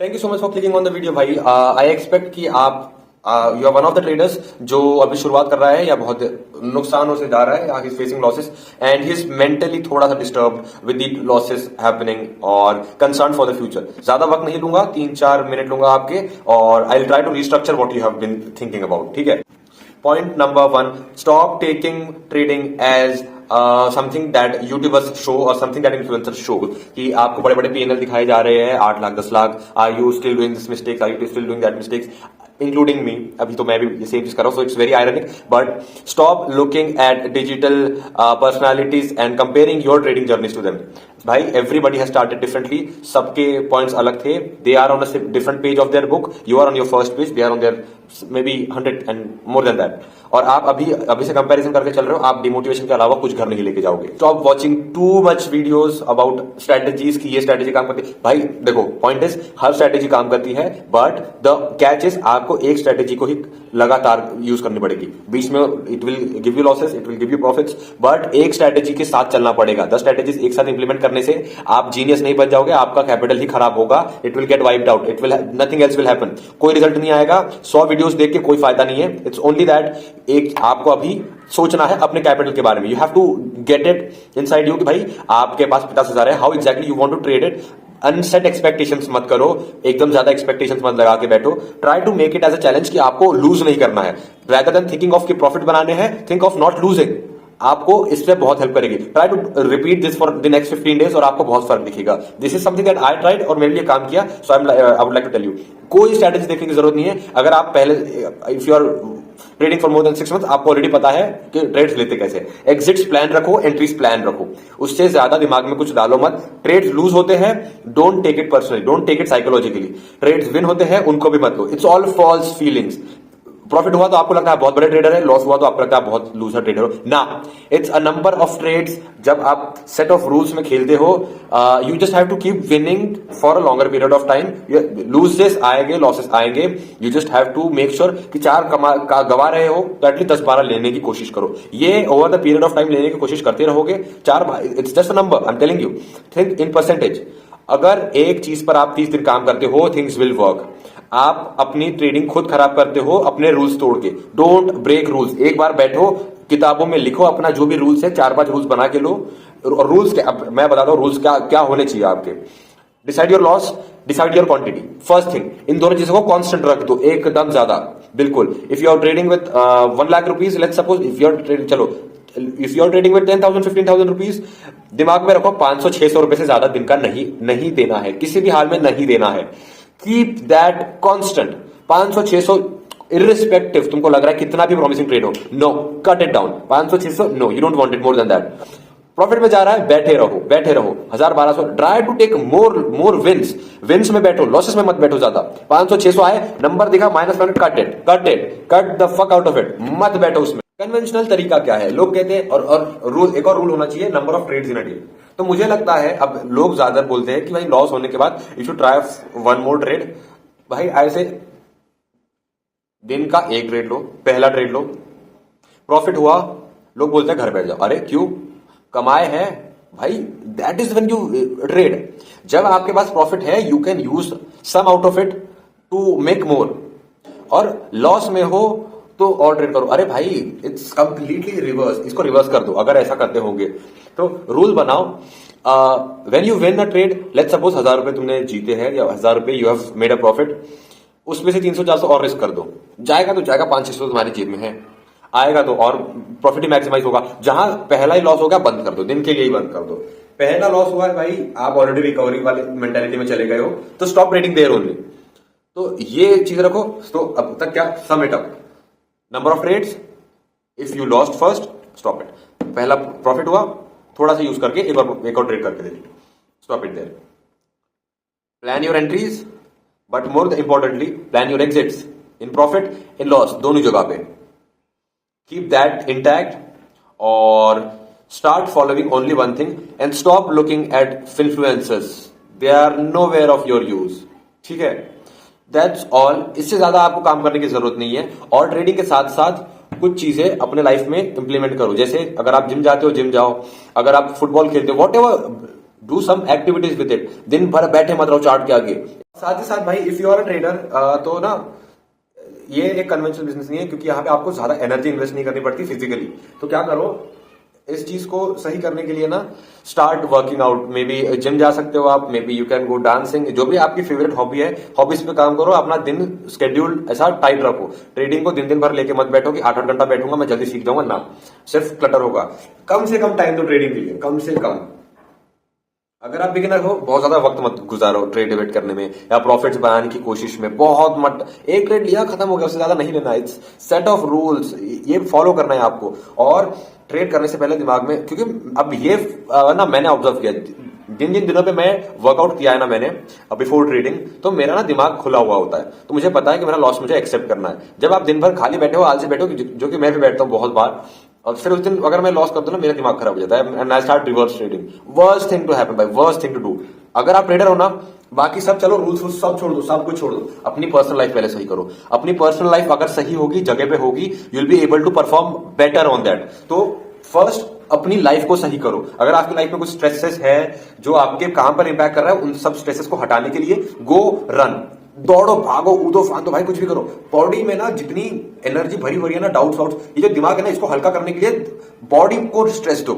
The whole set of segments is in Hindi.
Thank you so much for clicking on the video भाई। आई एक्सपेक्ट कि आप you are one of the traders जो अभी शुरुआत कर रहा है या बहुत नुकसानों से जा रहा है या he is facing losses and he is mentally थोड़ा सा disturb with the losses happening और कंसर्न फॉर द फ्यूचर। ज्यादा वक्त नहीं लूंगा, 3-4 मिनट लूंगा आपके और I will try to restructure what you have been thinking about. ठीक है, point number 1, stop taking trading as something that YouTubers show और समथिंग दैट इन्फ्लुएंसर्स शो कि आपको बड़े बड़े पीएनएल दिखाए जा रहे हैं 8 lakh 10 lakh. Are you still doing this mistakes, are you still doing that mistakes, including me. अभी तो मैं भी ये सेम चीज कर रहा हूं, so it's very ironic. But stop looking at digital personalities and comparing your trading journeys to them. भाई एवरीबडी हैज स्टार्टेड डिफरेंटली, सबके पॉइंट्स अलग थे। They are on a different page of their book, you are on your first page, they are on their maybe 100 and more than that. और आप अभी से कंपैरिजन करके चल रहे हो, आप डिमोटिवेशन के अलावा कुछ घर नहीं लेके जाओगे। Stop watching too much videos about strategies की ये स्ट्रेटेजी काम करती है। भाई देखो, पॉइंट इज हर स्ट्रेटेजी काम करती है, बट द कैच इज आपको एक स्ट्रेटेजी को ही लगातार यूज करनी पड़ेगी। बीच में it will give you losses, it will give you profits, but एक स्ट्रेटेजी के साथ चलना पड़ेगा। 10 स्ट्रेटेजीज एक साथ इंप्लीमेंट करने से आप जीनियस नहीं बन जाओगे, आपका कैपिटल ही खराब होगा, it will get wiped out, it will nothing else will happen, कोई रिजल्ट नहीं आएगा। 100 वीडियोस देख के कोई फायदा नहीं है। इट्स ओनली दैट एक आपको अभी सोचना है अपने कैपिटल के बारे में। You have to get it inside you कि भाई आपके पास 50,000 है, how exactly you want to trade it. Unset expectations मत करो, एकदम ज्यादा एक्सपेक्टेशंस मत लगा के बैठो। Try to make it as a challenge कि आपको लूज नहीं करना है। रैदर देन थिंकिंग ऑफ कि प्रॉफिट बनाने हैं, थिंक ऑफ नॉट लूजिंग। आपको इससे बहुत हेल्प करेगी। Try to repeat this for the next 15 days और आपको बहुत फर्क दिखेगा। This is something that I tried और मेरे लिए काम किया, so I would like to tell you. कोई स्ट्रेटेजी देखने की जरूरत नहीं है। अगर आप पहले if you are trading for more than 6 month, आपको ऑलरेडी पता है कि ट्रेड्स लेते कैसे। एग्जिट्स प्लान रखो, एंट्रीज प्लान रखो, उससे ज्यादा दिमाग में कुछ डालो मत। ट्रेड्स लूज होते हैं, don't take it personally, don't take it psychologically. Trades win होते हैं, उनको भी मत लो। It's all false feelings. Profit हुआ तो आपको लगता है बहुत बड़े ट्रेडर है, लॉस हुआ तो आपको लगता है बहुत लूजर ट्रेडर हो ना। It's a number of trades. जब आप सेट ऑफ रूल्स में खेलते हो, you just have to keep winning for a longer period of time. Loses आएंगे, लॉसेस आएंगे, you just have to make sure कि 4 गवा रहे हो तो एटलीस्ट 10-12 लेने की कोशिश करो। ये over the period of time लेने की कोशिश करते रहोगे। 4, it's just a number, I am telling you, think in percentage. अगर एक चीज पर आप 30 दिन काम करते हो, थिंग्स विल वर्क। आप अपनी ट्रेडिंग खुद खराब करते हो अपने रूल्स तोड़ के। Don't break rules. एक बार बैठो, किताबों में लिखो अपना जो भी रूल्स है, 4-5 रूल्स बना के लो। और रूल्स क्या, अब मैं बताता हूं रूल्स क्या क्या होने चाहिए आपके। Decide your loss, decide your quantity. First thing, इन दोनों चीजों को कांस्टेंट रख दो, एकदम ज्यादा, बिल्कुल। If you are trading with 1 lakh rupees, let's suppose, if you are trading, चलो if you are trading with 10,000 15,000 rupees, दिमाग में रखो 500-600 रुपए से ज्यादा दिन का नहीं देना है, किसी भी हाल में नहीं देना है। Keep that constant. 500-600 इररिस्पेक्टिव, तुमको लग रहा है कितना भी प्रॉमिसिंग ट्रेड हो, no, cut it down. 500-600 no, you don't want it more than that. Profit में जा रहा है, बैठे रहो, बैठे रहो। 1000-1200, try to take more wins में बैठो, लॉसेस में मत बैठो ज्यादा। 500-600 आए, नंबर दिखा minus, cut the fuck out of it, मत बैठो उसमें। कन्वेंशनल तरीका क्या है? लोग कहते हैं, और रूल, एक और रूल होना चाहिए, number of trades in a day. तो मुझे लगता है अब लोग ज्यादा बोलते हैं कि भाई लॉस होने के बाद you should try 1 more trade. भाई ऐसे दिन का 1 ट्रेड लो, पहला ट्रेड लो, प्रॉफिट हुआ, लोग बोलते हैं घर बैठ जाओ। अरे क्यों? कमाए हैं भाई, that is when you trade. जब आपके पास प्रॉफिट है, you can use some out of it to make more. और लॉस में हो तो और ट्रेड करो। अरे भाई, इट्स कंप्लीटली रिवर्स, इसको रिवर्स कर दो अगर ऐसा करते होंगे तो। रूल बनाओ, when you win a trade, let's suppose 1000 रुपए तुमने जीते हैं या 1000 रुपए you have made a profit, उसमें से 300-400 और रिस्क कर दो। जाएगा तो जाएगा, 500-600 तुम्हारी जेब में है, आएगा तो और प्रॉफिट ही मैक्सिमाइज होगा। जहां पहला ही लॉस होगा, बंद कर दो, दिन के लिए ही बंद कर दो। पहला लॉस हुआ है भाई, आप ऑलरेडी रिकवरी वाली मेंटेलिटी में चले गए हो, तो स्टॉप ट्रेडिंग देयर ओनली। तो ये चीज रखो। तो अब तक क्या sum it up, number of trades, if you lost first, stop it. पहला प्रॉफिट हुआ, थोड़ा सा यूज करके एक और ट्रेड करके देखिए, stop it there. Plan your entries, but more importantly plan your exits, in profit in loss, दोनों जगह पे। कीप दैट इंटैक्ट और start following only one thing and stop looking at influencers, they are nowhere of your use. ठीक है, दैट्स ऑल। इससे ज्यादा आपको काम करने की जरूरत नहीं है। और ट्रेडिंग के साथ साथ कुछ चीजें अपने लाइफ में इंप्लीमेंट करो। जैसे अगर आप जिम जाते हो, जिम जाओ। अगर आप फुटबॉल खेलते हो, whatever, do some activities with it. दिन भर बैठे मत रहो चार्ट के आगे। साथ ही साथ भाई if you are a trader तो ना ये एक कन्वेंशनल बिजनेस नहीं है, क्योंकि यहाँ पे आपको ज्यादा एनर्जी इन्वेस्ट नहीं करनी पड़ती फिजिकली। तो क्या करो, इस चीज को सही करने के लिए ना start working out. May be gym जा सकते हो आप, may be you can go dancing, जो भी आपकी फेवरेट हॉबी है, हॉबीज पे काम करो। अपना दिन स्केड्यूल ऐसा टाइट रखो। ट्रेडिंग को दिन दिन भर लेके मत बैठो कि 8-8 घंटा बैठूंगा मैं जल्दी सीख जाऊंगा ना, सिर्फ क्लटर होगा। कम से कम टाइम दो ट्रेडिंग के लिए, कम से कम। अगर आप बिगिनर हो, बहुत ज्यादा वक्त मत गुजारो ट्रेड डिबेट करने में या प्रॉफिट्स बनाने की कोशिश में। बहुत मत, एक ट्रेड लिया खत्म हो गया, उससे ज्यादा नहीं लेना। इट्स सेट ऑफ रूल्स, ये फॉलो करना है आपको। और ट्रेड करने से पहले दिमाग में, क्योंकि अब ये ना मैंने ऑब्जर्व किया, जिन जिन दिनों पे मैं वर्कआउट किया है ना मैंने बिफोर ट्रेडिंग, तो मेरा ना दिमाग खुला हुआ होता है। तो मुझे पता है कि मेरा लॉस मुझे एक्सेप्ट करना है। जब आप दिन भर खाली बैठे हो, आलसी बैठे हो, जो कि मैं भी बैठता हूँ बहुत बार, और फिर उस दिन अगर मैं लॉस कर दूं ना, मेरा दिमाग खराब हो जाता है and I start reverse trading. Worst thing to happen भाई, वर्स्ट थिंग टू डू। अगर आप ट्रेडर हो ना, बाकी सब चलो, रूल्स सब छोड़ दो, सब कुछ छोड़ दो, अपनी पर्सनल लाइफ पहले सही करो। अपनी पर्सनल लाइफ अगर सही होगी, जगह पे होगी, you will be able to perform better on that. तो फर्स्ट अपनी लाइफ को सही करो। अगर आपकी लाइफ में कुछ स्ट्रेसेस है जो आपके काम पर इंपैक्ट कर रहा है, उन सब स्ट्रेसेस को हटाने के लिए गो रन, दौड़ो, भागो, कूदो, फांदो भाई, कुछ भी करो। बॉडी में ना जितनी एनर्जी भरी भरी है ना, डाउट्स वाउट्स, ये जो दिमाग है ना, इसको हल्का करने के लिए बॉडी को स्ट्रेस दो।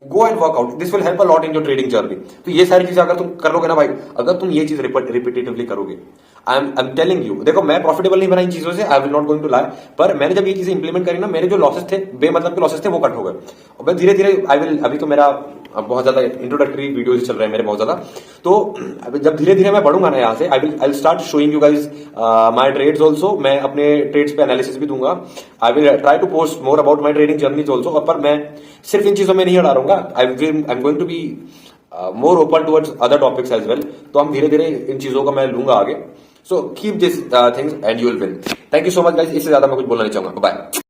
Go and workout, this will help a lot in your trading journey. तो ये सारी चीजें अगर तुम करोगे ना भाई, अगर तुम ये चीज रिपीटेटिवली करोगे, आई एम टेलिंग यू, देखो मैं प्रॉफिटेबल नहीं बना इन चीजों से, I will not going to lie, पर मैंने जब ये चीजें इंप्लीमेंट करी ना, मेरे जो लॉसेस थे, बेमतलब के लॉसेस थे, वो कट हो गए। और मैं धीरे धीरे आई विल, अभी तो मेरा बहुत ज्यादा इंट्रोडक्टरी वीडियोज चल रहे हैं मेरे बहुत ज्यादा, तो जब धीरे धीरे मैं बढ़ूंगा ना यहाँ से, I will start showing you guys my trades also. मैं अपने ट्रेड्स पे एनालिसिस भी दूंगा। I will try to post more about my trading journeys also. और पर मैं सिर्फ इन चीजों में नहीं अड़ा रहूंगा, I am going to be more open towards other topics as well. तो हम धीरे धीरे इन चीजों का मैं लूंगा आगे। So keep this things and you will win. Thank you so much guys, इससे ज्यादा मैं कुछ बोलना नहीं चाहूंगा। बाय।